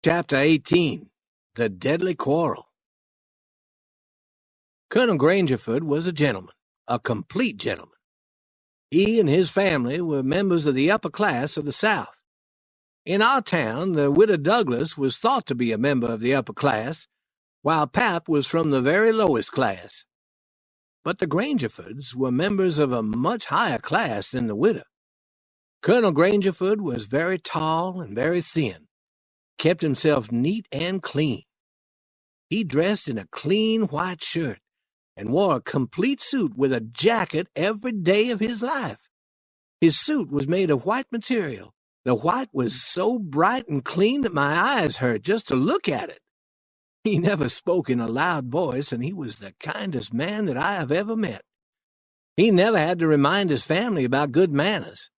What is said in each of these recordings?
Chapter 18. The Deadly Quarrel. Colonel Grangerford was a gentleman, a complete gentleman. He and his family were members of the upper class of the South. In our town, the widow Douglas was thought to be a member of the upper class, while Pap was from the very lowest class. But the Grangerfords were members of a much higher class than the widow. Colonel Grangerford was very tall and very thin, kept himself neat and clean. He dressed in a clean white shirt and wore a complete suit with a jacket every day of his life. His suit was made of white material. The white was so bright and clean that my eyes hurt just to look at it. He never spoke in a loud voice, and he was the kindest man that I have ever met. He never had to remind his family about good manners.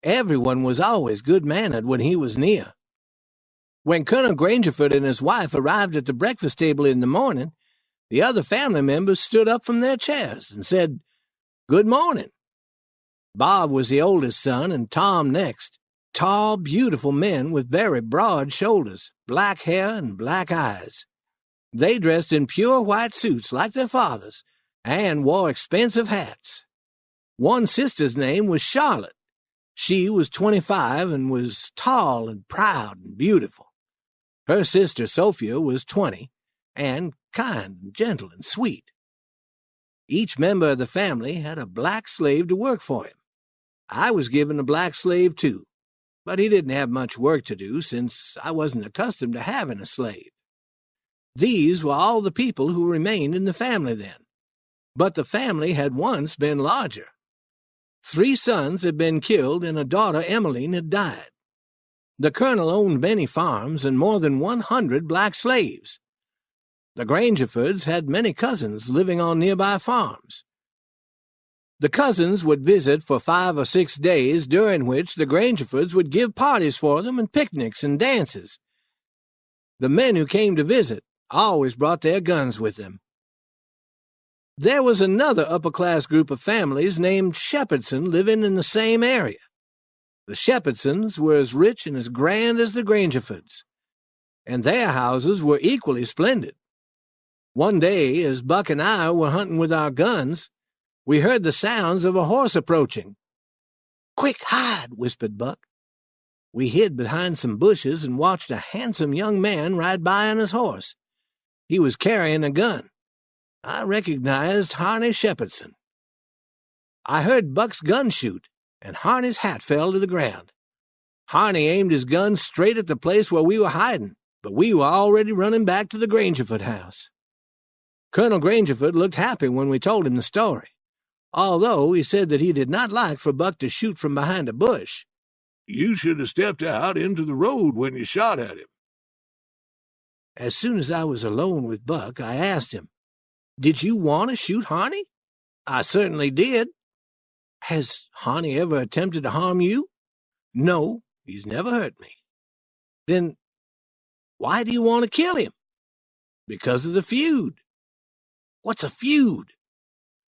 Everyone was always good-mannered when he was near. When Colonel Grangerford and his wife arrived at the breakfast table in the morning, the other family members stood up from their chairs and said, "Good morning." Bob was the oldest son and Tom next, tall, beautiful men with very broad shoulders, black hair, and black eyes. They dressed in pure white suits like their fathers and wore expensive hats. One sister's name was Charlotte. She was 25 and was tall and proud and beautiful. Her sister Sophia was 20 and kind and gentle and sweet. Each member of the family had a black slave to work for him. I was given a black slave too, but he didn't have much work to do since I wasn't accustomed to having a slave. These were all the people who remained in the family then, but the family had once been larger. 3 sons had been killed and a daughter, Emmeline, had died. The colonel owned many farms and more than 100 black slaves. The Grangerfords had many cousins living on nearby farms. The cousins would visit for 5 or 6 days, during which the Grangerfords would give parties for them and picnics and dances. The men who came to visit always brought their guns with them. There was another upper-class group of families named Shepherdson living in the same area. The Shepherdsons were as rich and as grand as the Grangerfords, and their houses were equally splendid. One day, as Buck and I were hunting with our guns, we heard the sounds of a horse approaching. "Quick, hide," whispered Buck. We hid behind some bushes and watched a handsome young man ride by on his horse. He was carrying a gun. I recognized Harney Shepherdson. I heard Buck's gun shoot, and Harney's hat fell to the ground. Harney aimed his gun straight at the place where we were hiding, but we were already running back to the Grangerford house. Colonel Grangerford looked happy when we told him the story, although he said that he did not like for Buck to shoot from behind a bush. "You should have stepped out into the road when you shot at him." As soon as I was alone with Buck, I asked him, "Did you want to shoot Harney?" "I certainly did." "Has Harney ever attempted to harm you?" "No, he's never hurt me." "Then why do you want to kill him?" "Because of the feud." "What's a feud?"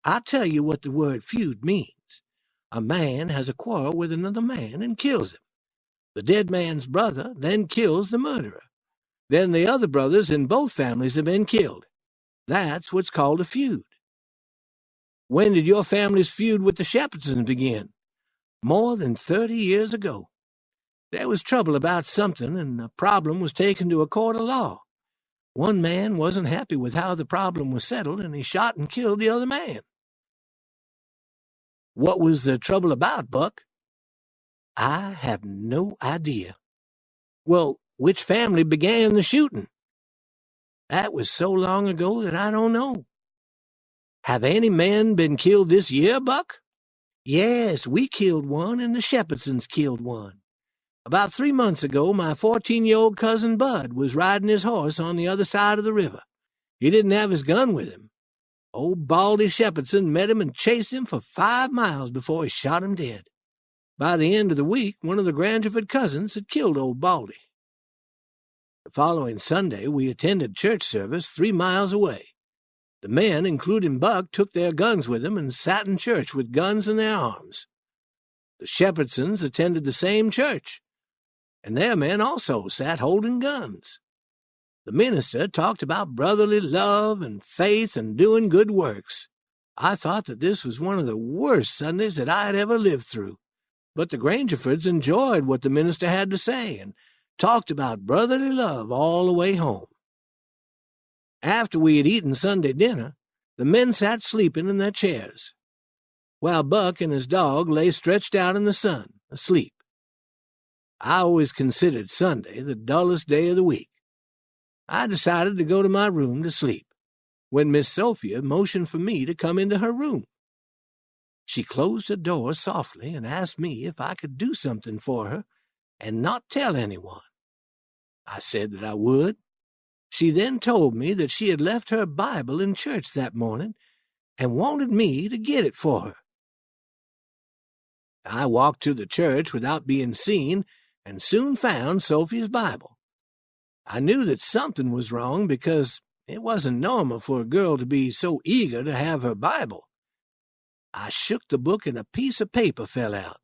"I'll tell you what the word feud means. A man has a quarrel with another man and kills him. The dead man's brother then kills the murderer. Then the other brothers in both families have been killed. That's what's called a feud." "When did your family's feud with the Shepherdsons begin?" "More than 30 years ago. There was trouble about something, and the problem was taken to a court of law. One man wasn't happy with how the problem was settled, and he shot and killed the other man." "What was the trouble about, Buck?" "I have no idea." "Well, which family began the shooting?" "That was so long ago that I don't know." "Have any men been killed this year, Buck?" "Yes, we killed one, and the Shepherdsons killed one. About 3 months ago, my 14-year-old cousin Bud was riding his horse on the other side of the river. He didn't have his gun with him. Old Baldy Shepherdson met him and chased him for 5 miles before he shot him dead. By the end of the week, one of the Grangerford cousins had killed old Baldy. The following Sunday, we attended church service 3 miles away. The men, including Buck, took their guns with them and sat in church with guns in their arms. The Shepherdsons attended the same church, and their men also sat holding guns. The minister talked about brotherly love and faith and doing good works. I thought that this was one of the worst Sundays that I had ever lived through, but the Granger-fords enjoyed what the minister had to say and talked about brotherly love all the way home. After we had eaten Sunday dinner, the men sat sleeping in their chairs, while Buck and his dog lay stretched out in the sun, asleep. I always considered Sunday the dullest day of the week. I decided to go to my room to sleep, when Miss Sophia motioned for me to come into her room. She closed the door softly and asked me if I could do something for her and not tell anyone. I said that I would. She then told me that she had left her Bible in church that morning and wanted me to get it for her. I walked to the church without being seen and soon found Sophia's Bible. I knew that something was wrong because it wasn't normal for a girl to be so eager to have her Bible. I shook the book and a piece of paper fell out.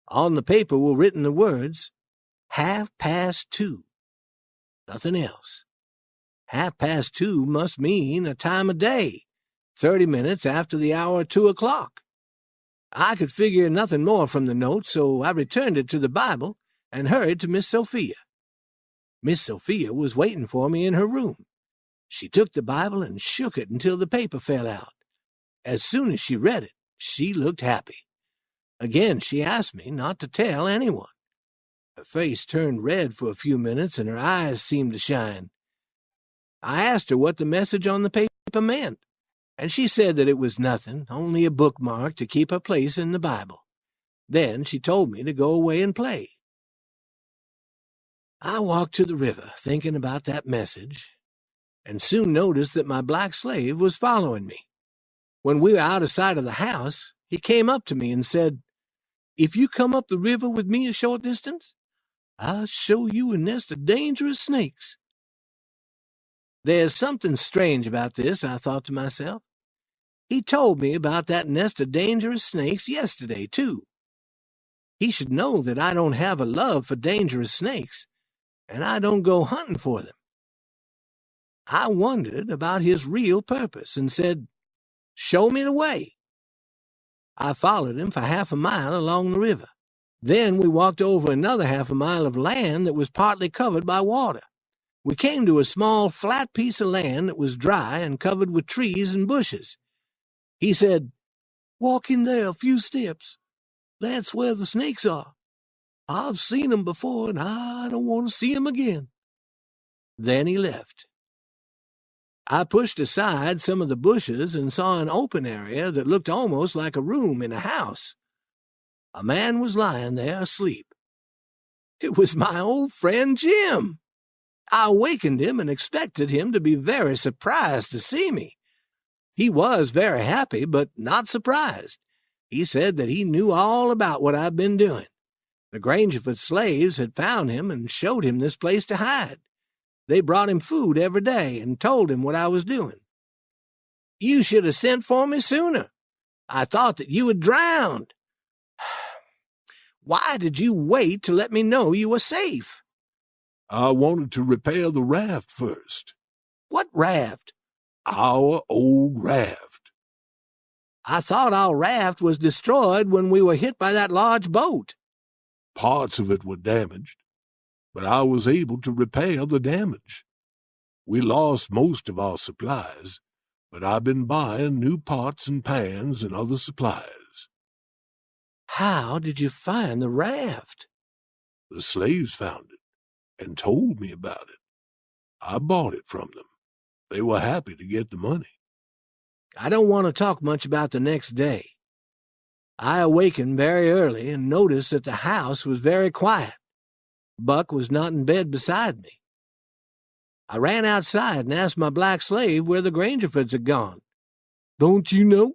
On the paper were written the words, 2:30. Nothing else. 2:30 must mean a time of day, 30 minutes after the hour of 2 o'clock. I could figure nothing more from the note, so I returned it to the Bible and hurried to Miss Sophia. Miss Sophia was waiting for me in her room. She took the Bible and shook it until the paper fell out. As soon as she read it, she looked happy. Again she asked me not to tell anyone. Her face turned red for a few minutes and her eyes seemed to shine. I asked her what the message on the paper meant, and she said that it was nothing, only a bookmark to keep her place in the Bible. Then she told me to go away and play. I walked to the river, thinking about that message, and soon noticed that my black slave was following me. When we were out of sight of the house, he came up to me and said, "If you come up the river with me a short distance, I'll show you a nest of dangerous snakes." There's something strange about this, I thought to myself. He told me about that nest of dangerous snakes yesterday, too. He should know that I don't have a love for dangerous snakes, and I don't go hunting for them. I wondered about his real purpose and said, "Show me the way." I followed him for half a mile along the river. Then we walked over another half a mile of land that was partly covered by water. We came to a small, flat piece of land that was dry and covered with trees and bushes. He said, "Walk in there a few steps. That's where the snakes are. I've seen 'em before, and I don't want to see 'em again." Then he left. I pushed aside some of the bushes and saw an open area that looked almost like a room in a house. A man was lying there asleep. It was my old friend Jim. I awakened him and expected him to be very surprised to see me. He was very happy, but not surprised. He said that he knew all about what I'd been doing. The Granger-ford slaves had found him and showed him this place to hide. They brought him food every day and told him what I was doing. "You should have sent for me sooner. I thought that you had drowned. Why did you wait to let me know you were safe?" I wanted to repair the raft first. "What raft?" Our old raft. "I thought our raft was destroyed when we were hit by that large boat." Parts of it were damaged, but I was able to repair the damage. We lost most of our supplies, but I've been buying new pots and pans and other supplies." "How did you find the raft?" The slaves found it and told me about it. I bought it from them. They were happy to get the money. I don't want to talk much about the next day. I awakened very early and noticed that the house was very quiet. Buck was not in bed beside me. I ran outside and asked my black slave where the Granger-fords had gone. "Don't you know?"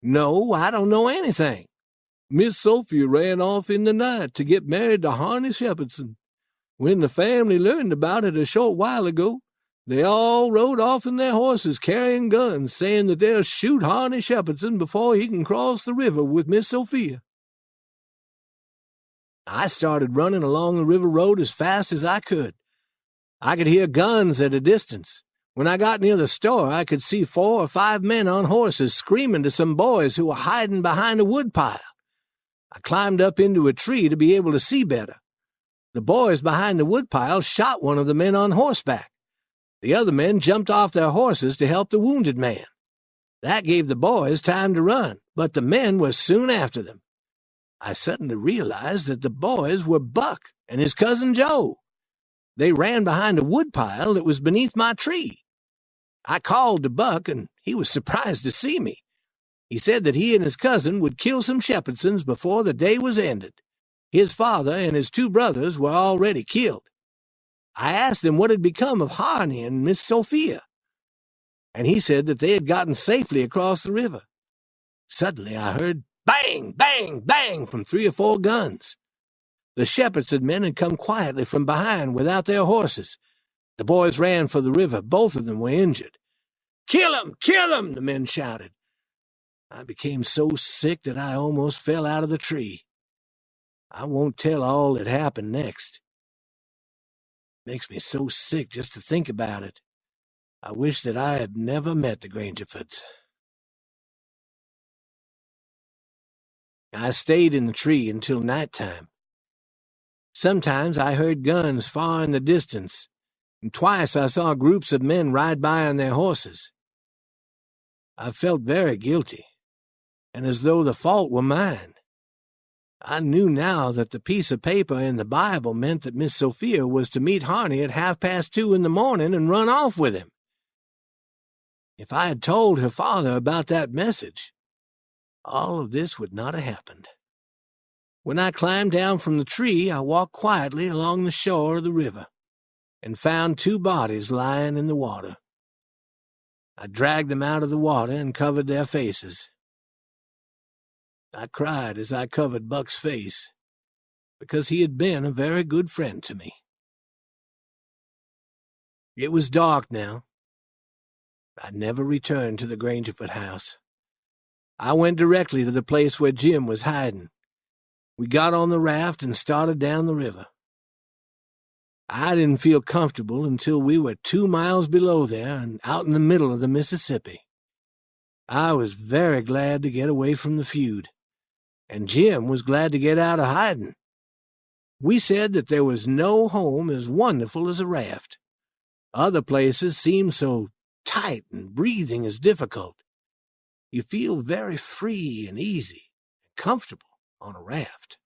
"No, I don't know anything." "Miss Sophia ran off in the night to get married to Harney Shepherdson. When the family learned about it a short while ago, they all rode off in their horses carrying guns, saying that they'll shoot Harney Shepherdson before he can cross the river with Miss Sophia." I started running along the river road as fast as I could. I could hear guns at a distance. When I got near the store, I could see 4 or 5 men on horses screaming to some boys who were hiding behind a woodpile. I climbed up into a tree to be able to see better. The boys behind the woodpile shot one of the men on horseback. The other men jumped off their horses to help the wounded man. That gave the boys time to run, but the men were soon after them. I suddenly realized that the boys were Buck and his cousin Joe. They ran behind a woodpile that was beneath my tree. I called to Buck, and he was surprised to see me. He said that he and his cousin would kill some Shepherdsons before the day was ended. His father and his 2 brothers were already killed. I asked him what had become of Harney and Miss Sophia, and he said that they had gotten safely across the river. Suddenly I heard bang, bang, bang from 3 or 4 guns. The Shepherdson men had come quietly from behind without their horses. The boys ran for the river. Both of them were injured. "Kill him! Kill him!" the men shouted. I became so sick that I almost fell out of the tree. I won't tell all that happened next. It makes me so sick just to think about it. I wish that I had never met the Granger-fords. I stayed in the tree until nighttime. Sometimes I heard guns far in the distance, and twice I saw groups of men ride by on their horses. I felt very guilty, and as though the fault were mine. I knew now that the piece of paper in the Bible meant that Miss Sophia was to meet Harney at 2:30 in the morning and run off with him. If I had told her father about that message, all of this would not have happened. When I climbed down from the tree, I walked quietly along the shore of the river and found 2 bodies lying in the water. I dragged them out of the water and covered their faces. I cried as I covered Buck's face, because he had been a very good friend to me. It was dark now. I never returned to the Granger-ford house. I went directly to the place where Jim was hiding. We got on the raft and started down the river. I didn't feel comfortable until we were 2 miles below there and out in the middle of the Mississippi. I was very glad to get away from the feud, and Jim was glad to get out of hiding. We said that there was no home as wonderful as a raft. Other places seem so tight and breathing is difficult. You feel very free and easy and comfortable on a raft.